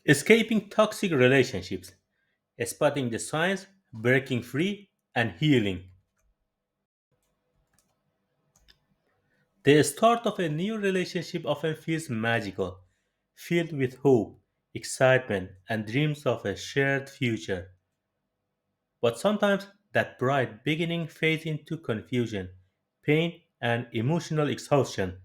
Escaping toxic relationships, spotting the signs, breaking free, and healing. The start of a new relationship often feels magical, filled with hope, excitement, and dreams of a shared future. But sometimes that bright beginning fades into confusion, pain, and emotional exhaustion.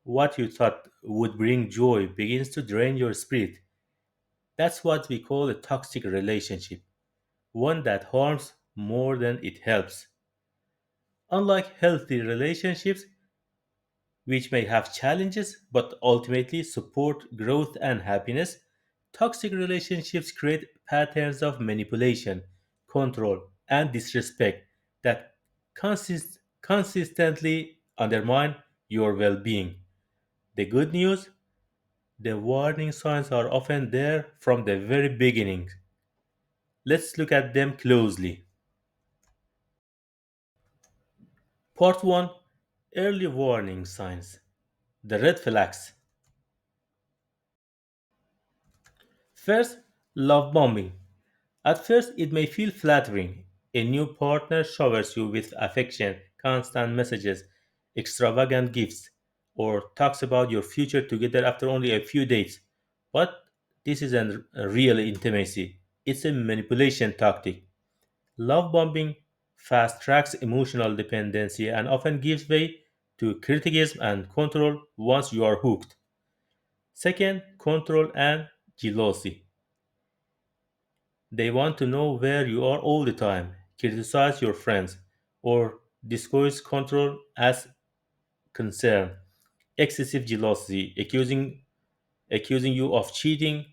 What you thought would bring joy begins to drain your spirit. That's what we call a toxic relationship, one that harms more than it helps. Unlike healthy relationships, which may have challenges but ultimately support growth and happiness, toxic relationships create patterns of manipulation, control, and disrespect that consistently undermine your well being. The good news, the warning signs are often there from the very beginning. Let's look at them closely. Part 1, Early Warning Signs. The red flags. First, love bombing. At first, it may feel flattering. A new partner showers you with affection, constant messages, extravagant gifts, or talks about your future together after only a few dates. But this isn't a real intimacy, it's a manipulation tactic. Love bombing fast tracks emotional dependency and often gives way to criticism and control once you are hooked. Second, control and jealousy. They want to know where you are all the time, criticize your friends, or disguise control as concern. Excessive jealousy, accusing you of cheating,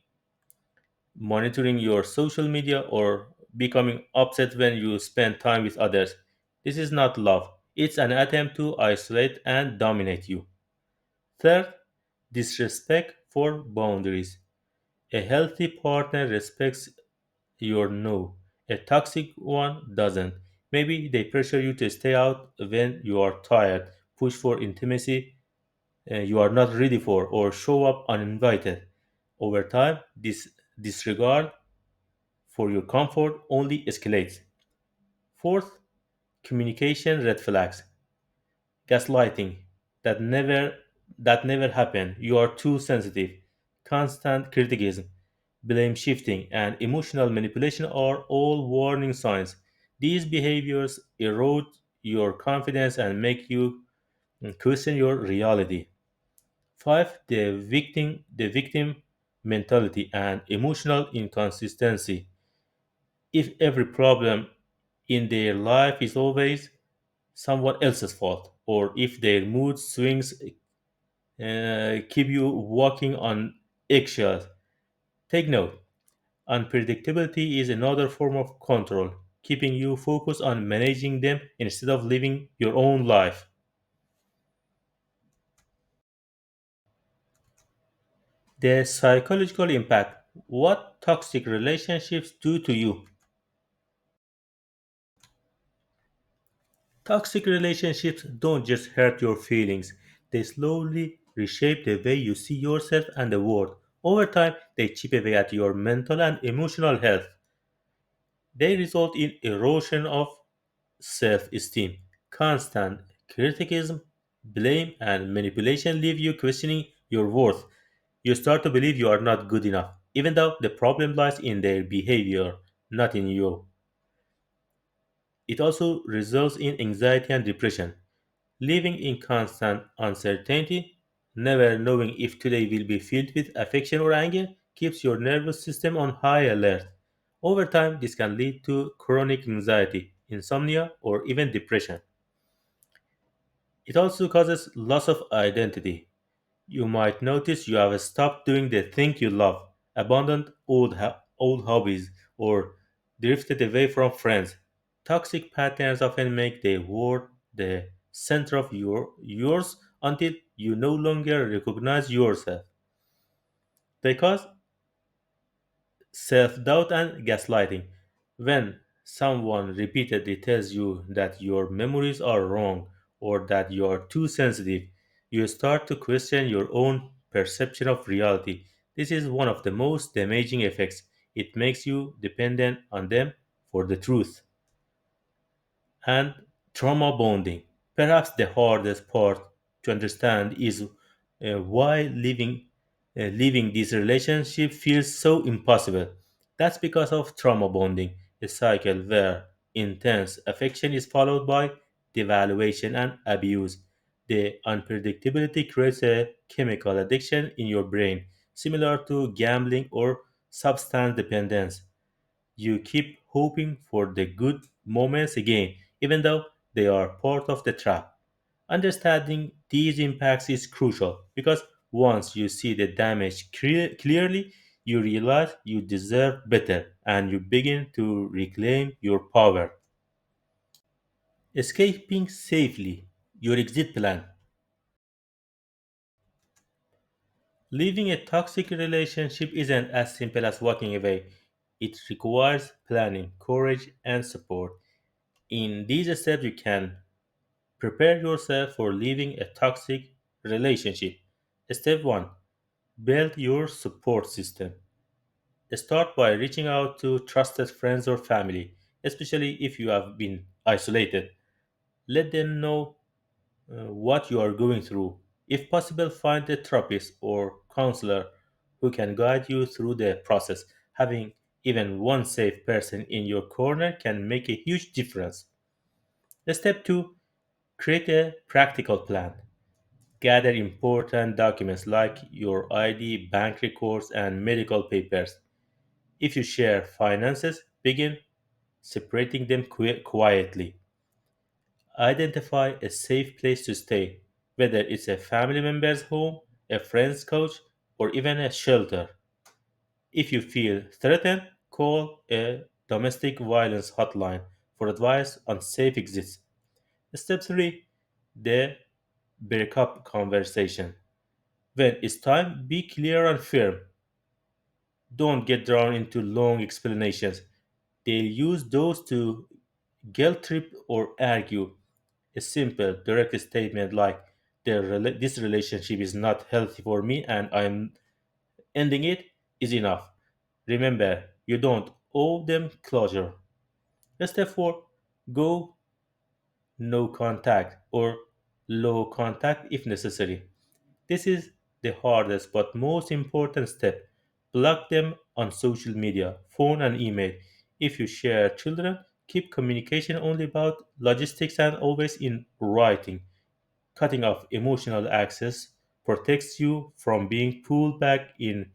monitoring your social media, or becoming upset when you spend time with others. This is not love. It's an attempt to isolate and dominate you. Third, disrespect for boundaries. A healthy partner respects your no. A toxic one doesn't. Maybe they pressure you to stay out when you are tired, push for intimacy you are not ready for, or show up uninvited. Over time, this disregard for your comfort only escalates. Fourth, communication red flags. Gaslighting. That never that never happened. You are too sensitive. Constant criticism, blame shifting, and emotional manipulation are all warning signs. These behaviors erode your confidence and make you question your reality. 5. The victim mentality and emotional inconsistency. If every problem in their life is always someone else's fault, or if their mood swings keep you walking on eggshells, take note. Unpredictability is another form of control, keeping you focused on managing them instead of living your own life. The psychological impact. What toxic relationships do to you? Toxic relationships don't just hurt your feelings, they slowly reshape the way you see yourself and the world. Over time, they chip away at your mental and emotional health. They result in erosion of self esteem. Constant criticism, blame, and manipulation leave you questioning your worth. You start to believe you are not good enough, even though the problem lies in their behavior, not in you. It also results in anxiety and depression. Living in constant uncertainty, never knowing if today will be filled with affection or anger, keeps your nervous system on high alert. Over time, this can lead to chronic anxiety, insomnia, or even depression. It also causes loss of identity. You might notice you have stopped doing the thing you love, abandoned old hobbies, or drifted away from friends. Toxic patterns often make the world the center of yours until you no longer recognize yourself. Because self doubt and gaslighting. When someone repeatedly tells you that your memories are wrong or that you are too sensitive, you start to question your own perception of reality. This is one of the most damaging effects. It makes you dependent on them for the truth. And trauma bonding. Perhaps the hardest part to understand is why leaving this relationship feels so impossible. That's because of trauma bonding, a cycle where intense affection is followed by devaluation and abuse. The unpredictability creates a chemical addiction in your brain, similar to gambling or substance dependence. You keep hoping for the good moments again, even though they are part of the trap. Understanding these impacts is crucial because once you see the damage clearly, you realize you deserve better and you begin to reclaim your power. Escaping safely, your exit plan. Leaving a toxic relationship isn't as simple as walking away. It requires planning, courage, and support. In these steps, you can prepare yourself for leaving a toxic relationship. Step 1. Build your support system. Start by reaching out to trusted friends or family, especially if you have been isolated. Let them know what you are going through. If possible, find a therapist or counselor who can guide you through the process. Having even one safe person in your corner can make a huge difference. Step 2. Create a practical plan. Gather important documents like your ID, bank records, and medical papers. If you share finances, begin separating them quietly. Identify a safe place to stay, whether it's a family member's home, a friend's couch, or even a shelter. If you feel threatened, call a domestic violence hotline for advice on safe exits. Step 3. The breakup conversation. When it's time, be clear and firm. Don't get drawn into long explanations. They'll use those to guilt trip or argue. A simple, direct statement like, this relationship is not healthy for me and I'm ending it is enough. Remember, you don't owe them closure. Step 4. Go no contact or low contact if necessary. This is the hardest but most important step. Block them on social media, phone, and email. If you share children, keep communication only about logistics and always in writing. Cutting off emotional access protects you from being pulled back in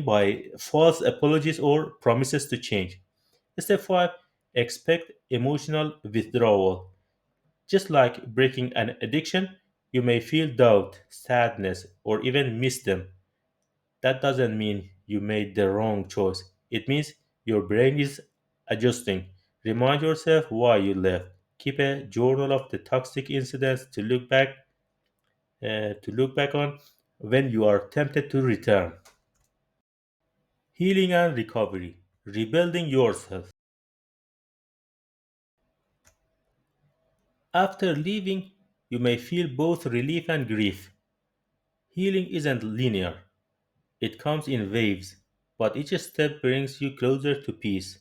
by false apologies or promises to change. Step 5. Expect emotional withdrawal. Just like breaking an addiction, you may feel doubt, sadness, or even miss them. That doesn't mean you made the wrong choice. It means your brain is adjusting. Remind yourself why you left. Keep a journal of the toxic incidents to look back on when you are tempted to return. Healing and recovery. Rebuilding yourself. After leaving, you may feel both relief and grief. Healing isn't linear. It comes in waves, but each step brings you closer to peace.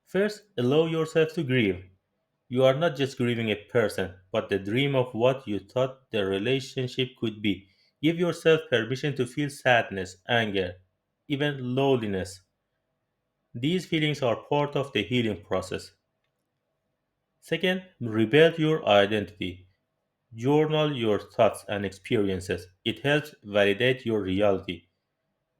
First, allow yourself to grieve. You are not just grieving a person, but the dream of what you thought the relationship could be. Give yourself permission to feel sadness, anger, even loneliness. These feelings are part of the healing process. Second, rebuild your identity. Journal your thoughts and experiences. It helps validate your reality.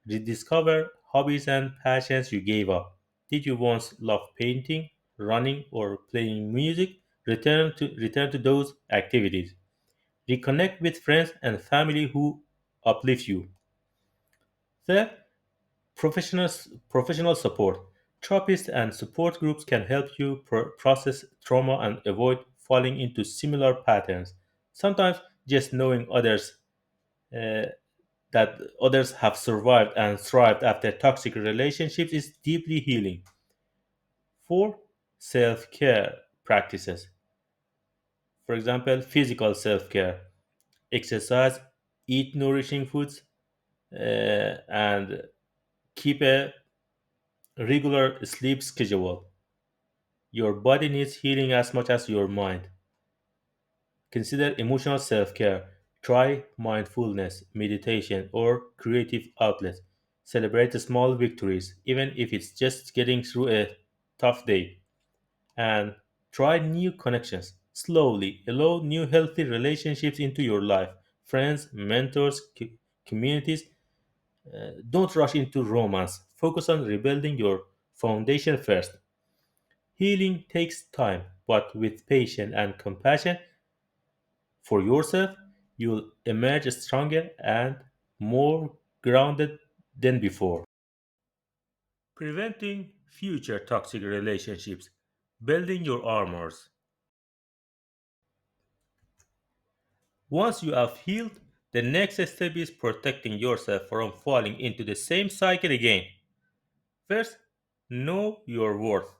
Rediscover hobbies and passions you gave up. Did you once love painting, running, or playing music? Return to those activities. Reconnect with friends and family who uplift you. Third, professional support. Therapists and support groups can help you process trauma and avoid falling into similar patterns. Sometimes just knowing uh, that others have survived and thrived after toxic relationships is deeply healing. 4. Self care practices. For example, physical self care, exercise, eat nourishing foods, and keep a regular sleep schedule. Your body needs healing as much as your mind. Consider emotional self care. Try mindfulness, meditation, or creative outlets. Celebrate the small victories, even if it's just getting through a tough day. And try new connections. Slowly allow new healthy relationships into your life. Friends, mentors, communities. Don't rush into romance. Focus on rebuilding your foundation first. Healing takes time, but with patience and compassion for yourself, you'll emerge stronger and more grounded than before. Preventing future toxic relationships, building your armors. Once you have healed, the next step is protecting yourself from falling into the same cycle again. First, know your worth.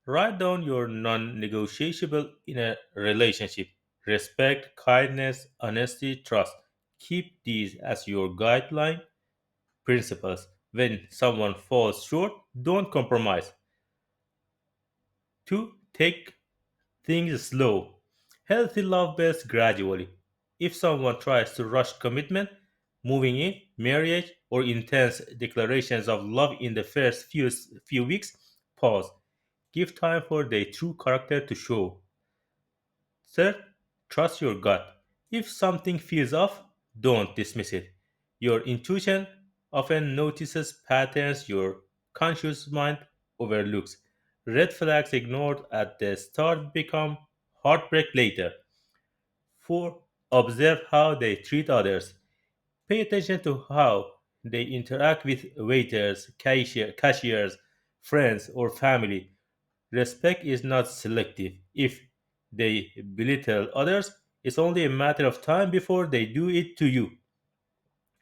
Write down your non negotiable in a relationship: respect, kindness, honesty, trust. Keep these as your guideline principles. When someone falls short, don't compromise. 2. Take things slow. Healthy love builds gradually. If someone tries to rush commitment, moving in, marriage, or intense declarations of love in the first few weeks, pause. Give time for their true character to show. Third, trust your gut. If something feels off, don't dismiss it. Your intuition often notices patterns your conscious mind overlooks. Red flags ignored at the start become heartbreak later. 4. Observe how they treat others. Pay attention to how they interact with waiters, cashiers, friends, or family. Respect is not selective. If they belittle others, it's only a matter of time before they do it to you.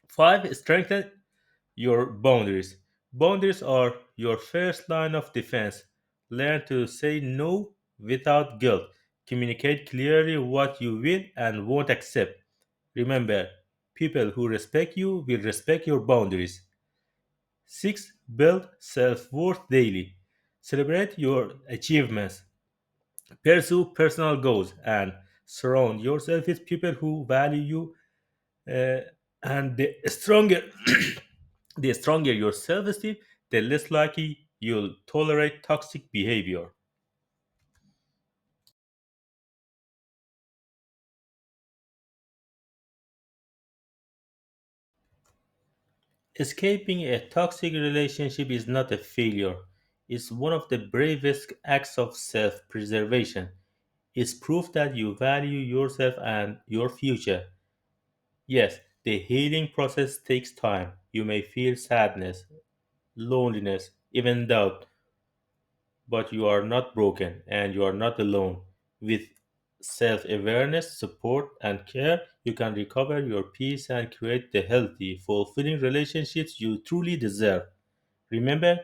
5. Strengthen your boundaries. Boundaries are your first line of defense. Learn to say no without guilt. Communicate clearly what you will and won't accept. Remember, people who respect you will respect your boundaries. 6. Build self worth daily. Celebrate your achievements. Pursue personal goals and surround yourself with people who value you. uh, and the stronger your self-esteem, the less likely you'll tolerate toxic behavior. Escaping a toxic relationship is not a failure. It's one of the bravest acts of self-preservation. It's proof that you value yourself and your future. Yes, the healing process takes time. You may feel sadness, loneliness, even doubt, but you are not broken and you are not alone. With self awareness, support, and care, you can recover your peace and create the healthy, fulfilling relationships you truly deserve. Remember,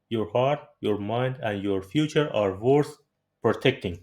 your heart, your mind, and your future are worth protecting.